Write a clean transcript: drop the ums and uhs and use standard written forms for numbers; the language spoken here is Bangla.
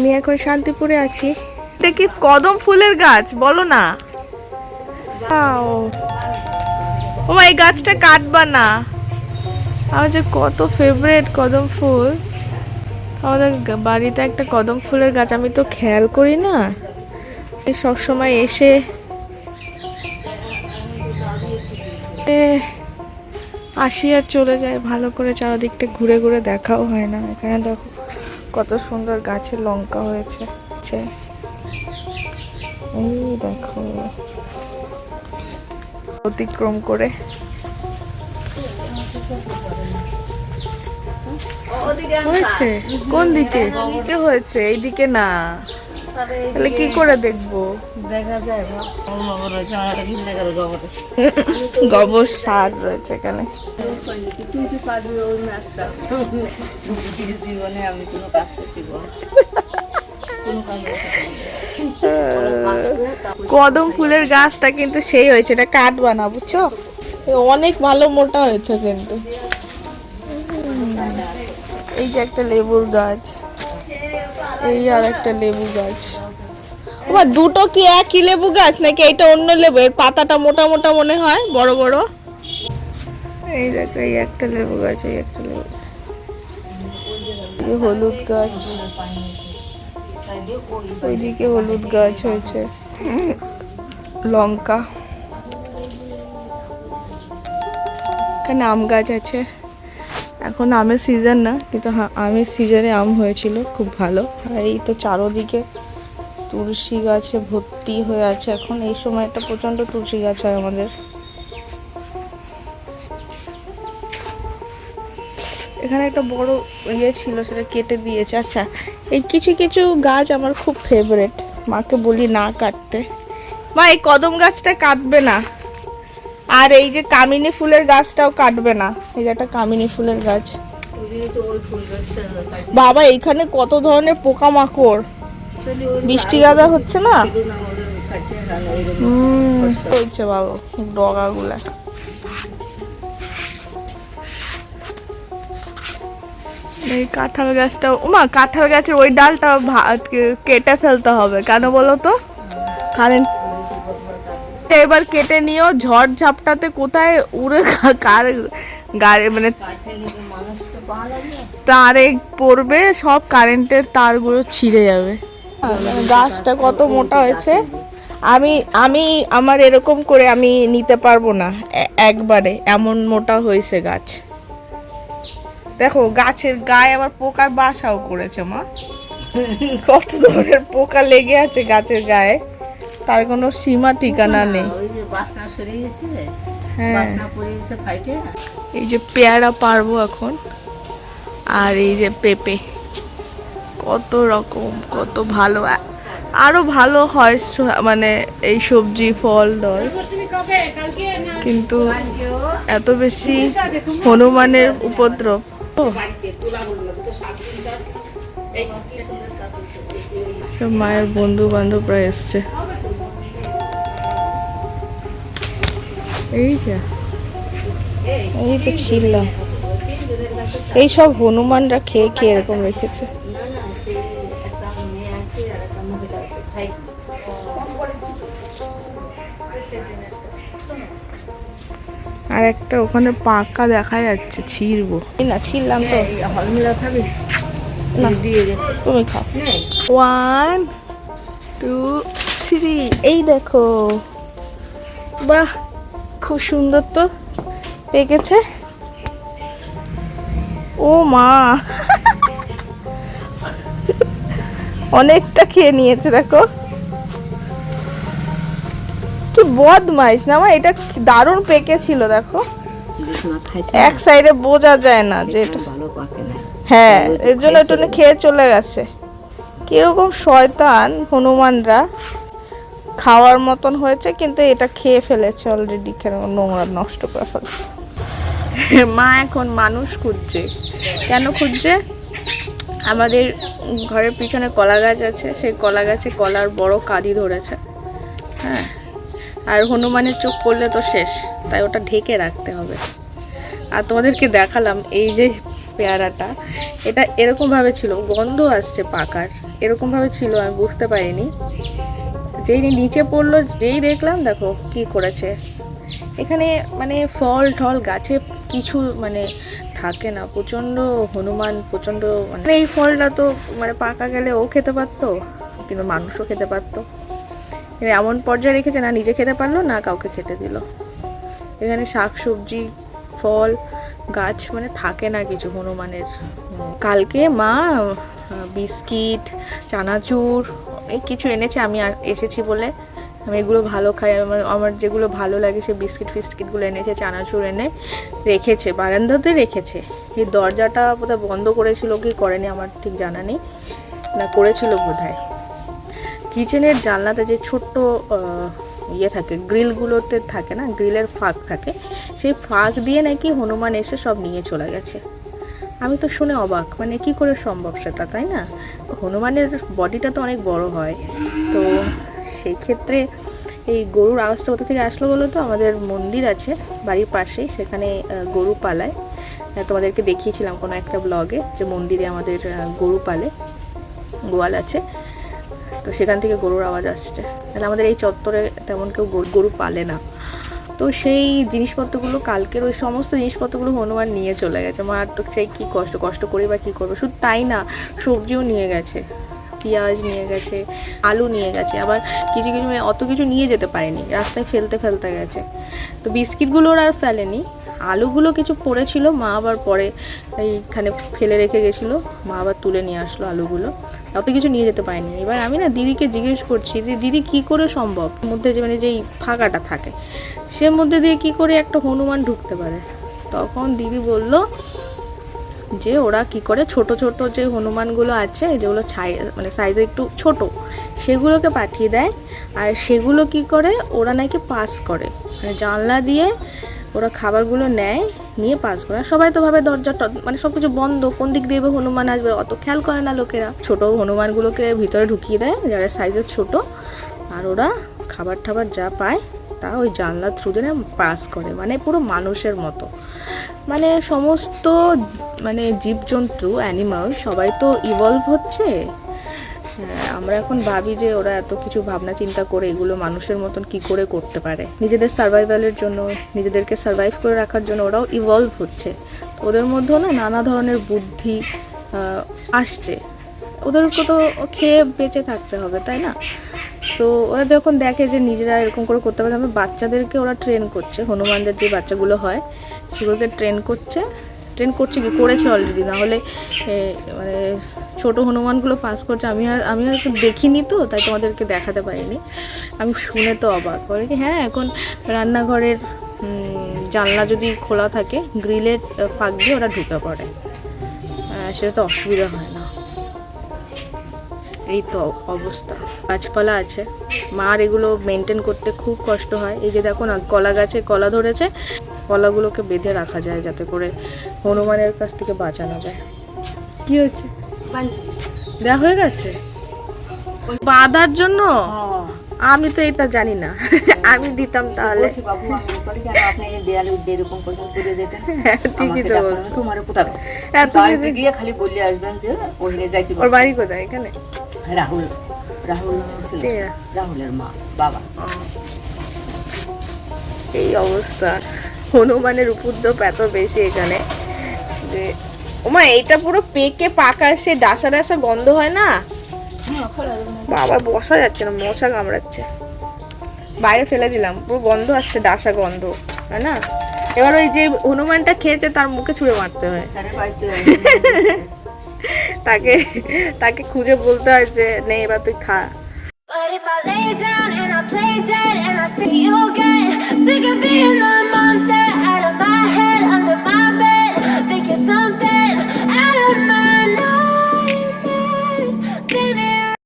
আমি এখন শান্তিপুরে আছি। এটা কি কদম ফুলের গাছ বলো না? ও এই গাছটা কাটবা না। আমার যে কত ফেভারিট কদম ফুল। আমাদের বাড়িতে একটা কদম ফুলের গাছ, আমি তো খেয়াল করি না, সব সময় এসে আসি আর চলে যায়, ভালো করে চারদিকটা ঘুরে ঘুরে দেখাও হয় না। এখানে দেখো কত সুন্দর গাছের লঙ্কা হয়েছে। এই দেখো অতিক্রম করে হয়েছে কোন দিকে হয়েছে? এইদিকে না, তাহলে কি করে দেখবো? গোবর সার রয়েছে এখানে। কদম ফুলের গাছটা কিন্তু সেই হয়েছে, এটা কাটবা না বুঝছো, অনেক ভালো মোটা হয়েছে কিন্তু। এই যে একটা লেবুর গাছ, এই আর একটা লেবু গাছ। দুটো কি একই লেবু গাছ নাকি এটা অন্য লেবু? এর পাতাটা মোটা মোটা মনে হয়, বড় বড়। এই দেখো এই একটা লেবু গাছ, এই একটা লেবু, হলুদ গাছ, ওইদিকে হলুদ গাছ হয়েছে, লঙ্কা, এখানে আম গাছ আছে। এখন আমের সিজন না, কিন্তু হ্যাঁ আমের সিজনে আম হয়েছিল খুব ভালো। আর এই তো চারোদিকে তুলসী গাছে ভর্তি হয়ে আছে। এখন এই সময়টা প্রচন্ড তুলসী গাছ হয় আমাদের এখানে। একটা বড় ইয়ে ছিল, সেটা কেটে দিয়েছে। আচ্ছা, এই কিছু কিছু গাছ আমার খুব ফেভারিট, মাকে বলি না কাটতে। মা এই কদম গাছটা কাটবে না, আর এই যে কামিনী ফুলের গাছটাও কাটবে না। এই যে একটা কামিনী ফুলের গাছ। বাবা এইখানে কত ধরনের পোকামাকড়, বৃষ্টি গাদা হচ্ছে না, হচ্ছে বাবা ডগাগুলা। এই কাঁঠাল গাছটা, ওমা কাঁঠাল গাছের ওই ডালটা কেটে ফেলতে হবে, কেন বলো তো? কারেন্ট এবার কেটে নিও, ঝড় ঝাপটাতে কোথায় উড়ে কার গাড়ি মানে তারে পড়বে, সব কারেন্টের তারগুলো ছিঁড়ে যাবে। গাছটা কত মোটা হয়েছে, আমি আমার এরকম করে আমি নিতে পারবো না একবারে, এমন মোটা হয়েছে গাছ। দেখো গাছের গায়ে আবার পোকার বাসাও করেছে মা, কত ধরনের পোকা লেগে আছে গাছের গায়ে, তার কোনো সীমা ঠিকানা নেই। হ্যাঁ, এই যে পেয়ারা পারবো এখন, আর এই যে পেঁপে, কত রকম, কত ভালো, আরো ভালো হয় মানে এই সবজি ফল ডল, কিন্তু এত বেশি হনুমানের উপদ্রব। সব মায়ের বন্ধু বান্ধবরা এসছে। এই যে এই তো ছিলাম, এই সব হনুমানরা খেয়ে খেয়ে এরকম রেখেছে। আর একটা ওখানে পাকা দেখা যাচ্ছে, ছিড়বো না, ছিড়লাম তো না, তুমি খাও। 1 2 3, এই দেখো, বাহ খুব সুন্দর তো পেকেছে। ও মা অনেকটা খেয়ে নিয়েছে, দেখো কি বদমাইশ না মা, এটা দারুণ পেকেছিল। দেখো এক সাইডে বোঝা যায় না যে এটা ভালো পাকে না, হ্যাঁ এর জন্য একটু খেয়ে চলে গেছে। কিরকম শয়তান হনুমানরা, খাওয়ার মতন হয়েছে কিন্তু এটা খেয়ে ফেলেছে অলরেডি, নোংরা নষ্ট করে ফেলছে। মা এখন মানুষ খুঁজছে। কেন খুঁজছে? আমাদের ঘরের পিছনে কলা গাছ আছে, সেই কলা গাছে কলার বড় কাঁদি ধরেছে। হ্যাঁ, আর হনুমানের চোখ পড়লে তো শেষ, তাই ওটা ঢেকে রাখতে হবে। আর তোমাদেরকে দেখালাম এই যে পেয়ারাটা, এটা এরকম ভাবে ছিল, গন্ধ আসছে পাকার, এরকমভাবে ছিল, আমি বুঝতে পারিনি। যেই নিচে পড়লো, যেই দেখলাম দেখো কি করেছে এখানে। মানে ফল ঠল গাছে কিছু মানে থাকে না, প্রচণ্ড হনুমান, প্রচণ্ড মানে এই ফলটা তো মানে পাকা গেলে ও খেতে পারতো, কিন্তু মানুষও খেতে পারতো। এমন পর্যায়ে রেখেছে না নিজে খেতে পারলো না কাউকে খেতে দিল। এখানে শাক সবজি ফল গাছ মানে থাকে না কিছু হনুমানের। কালকে মা বিস্কিট চানাচুর অনেক কিছু এনেছে, আমি এসেছি বলে আমি এগুলো ভালো খাই, আমার যেগুলো ভালো লাগে সে বিস্কিট ফিস্কিটগুলো এনেছে, চানাচুর এনে রেখেছে, বারান্দাতে রেখেছে। এই দরজাটা বোধহয় বন্ধ করেছিল কি করেনি আমার ঠিক জানা নেই, না করেছিল বোধহয়। কিচেনের জানলাতে যে ছোট্ট ইয়ে থাকে গ্রিলগুলোতে থাকে না, গ্রিলের ফাঁক থাকে, সেই ফাঁক দিয়ে নাকি হনুমান এসে সব নিয়ে চলে গেছে। আমি তো শুনে অবাক, মানে কি করে সম্ভব সেটা, তাই না? হনুমানের বডিটা তো অনেক বড় হয়, তো সেই ক্ষেত্রে এই গরুর আওয়াজটা কোথা থেকে আসলো বলো তো? আমাদের মন্দির আছে বাড়ির পাশেই, সেখানে গরু পালায়। তোমাদেরকে দেখিয়েছিলাম কোনো একটা ব্লগে যে মন্দিরে আমাদের গরু পালে, গোয়াল আছে, তো সেখান থেকে গরুর আওয়াজ আসছে। তাহলে আমাদের এই চত্বরে তেমন কেউ গরু পালে না। তো সেই জিনিসপত্রগুলো, কালকের ওই সমস্ত জিনিসপত্রগুলো হনুমান নিয়ে চলে গেছে। মার তো সেই কী কষ্ট করে বা কী করবে। শুধু তাই না, সবজিও নিয়ে গেছে, পেঁয়াজ নিয়ে গেছে, আলু নিয়ে গেছে, আবার কিছু কিছু অত কিছু নিয়ে যেতে পারেনি, রাস্তায় ফেলতে গেছে। তো বিস্কিটগুলো ওরা আর ফেলেনি, আলুগুলো কিছু পড়েছিল, মা আবার পরে এইখানে ফেলে রেখে গেছিলো, মা আবার তুলে নিয়ে আসলো আলুগুলো। অত কিছু নিয়ে যেতে পারিনি। এবার আমি না দিদিকে জিজ্ঞেস করছি যে দিদি কী করে সম্ভব, মধ্যে যে মানে যেই ফাঁকাটা থাকে সে মধ্যে দিয়ে কি করে একটা হনুমান ঢুকতে পারে? তখন দিদি বলল যে ওরা কি করে ছোট ছোট যে হনুমানগুলো আছে যেগুলো মানে সাইজে একটু ছোট, সেগুলোকে পাঠিয়ে দেয়, আর সেগুলো কি করে ওরা নাকি পাস করে, মানে জানলা দিয়ে ওরা খাবারগুলো নেয়, নিয়ে পাস করে। সবাই তো ভাবে দরজাটা মানে সব কিছু বন্ধ, কোন দিক দিয়ে হনুমান আসবে অত খেয়াল করে না লোকেরা। ছোট হনুমানগুলোকে ভিতরে ঢুকিয়ে দেয় যারা সাইজের ছোট, আর ওরা খাবার টাবার যা পায় তা ওই জানলার থ্রু দিয়ে পাস করে, মানে পুরো মানুষের মতো। মানে সমস্ত মানে জীবজন্তু অ্যানিমাল সবাই তো ইভলভ হচ্ছে। আমরা এখন ভাবি যে ওরা এত কিছু ভাবনা চিন্তা করে এগুলো মানুষের মতন কি করে করতে পারে, নিজেদের সার্ভাইভালের জন্য, নিজেদেরকে সার্ভাইভ করে রাখার জন্য ওরাও ইভলভ হচ্ছে। ওদের মধ্যেও না নানা ধরনের বুদ্ধি আসছে, ওদেরকে তো খেয়ে বেঁচে থাকতে হবে, তাই না? তো ওরা যখন দেখে যে নিজেরা এরকম করে করতে পারে, আমি বাচ্চাদেরকে ওরা ট্রেন করছে, হনুমানদের যে বাচ্চাগুলো হয় সেগুলোকে ট্রেন করছে কি করেছে অলরেডি, না হলে মানে ছোট হনুমানগুলো পাস করছে। আমি আর একটু দেখিনি তো, তাই তোমাদেরকে দেখাতে পারিনি। আমি শুনে তো অবাক, বলে কি হ্যাঁ এখন রান্নাঘরের জানলা যদি খোলা থাকে গ্রিলের ফাঁক দিয়ে ওরা ঢুকে পড়ে, সেটা তো অসুবিধা হয় না। এই তো অবস্থা। গাছপালা আছে, মার এগুলো মেনটেন করতে খুব কষ্ট হয়। এই যে দেখো না, কলা গাছে কলা ধরেছে, কলাগুলোকে বেঁধে রাখা যায় যাতে করে হনুমানের কাছ থেকে বাঁচানো যায়। কি হচ্ছে দেয়া হয়ে গেছে বাঁধার জন্য? আমি তো এটা জানি না, আমি দিতাম তাহলে। ঠিকই তো বলছো। ওর বাড়ি কোথায়? এখানে রাহুলের মা বাবা। এই অবস্থা, হনুমানের উপদ্রব এত বেশি এখানে যে ওমা এইটা পুরো পেকে পাকা, সে ডাসা গন্ধ হয় না বাবা, বসা যাচ্ছে না, মশা কামড়াচ্ছে। বাইরে ফেলে দিলাম, পুরো গন্ধ আসছে, ডাসা গন্ধ, তাই না? এবার ওই যে হনুমানটা খেয়েছে তার মুখে ছুঁড়ে মারতে হয়, তাকে খুঁজে বলতে হয় যে নে এবার তুই খা।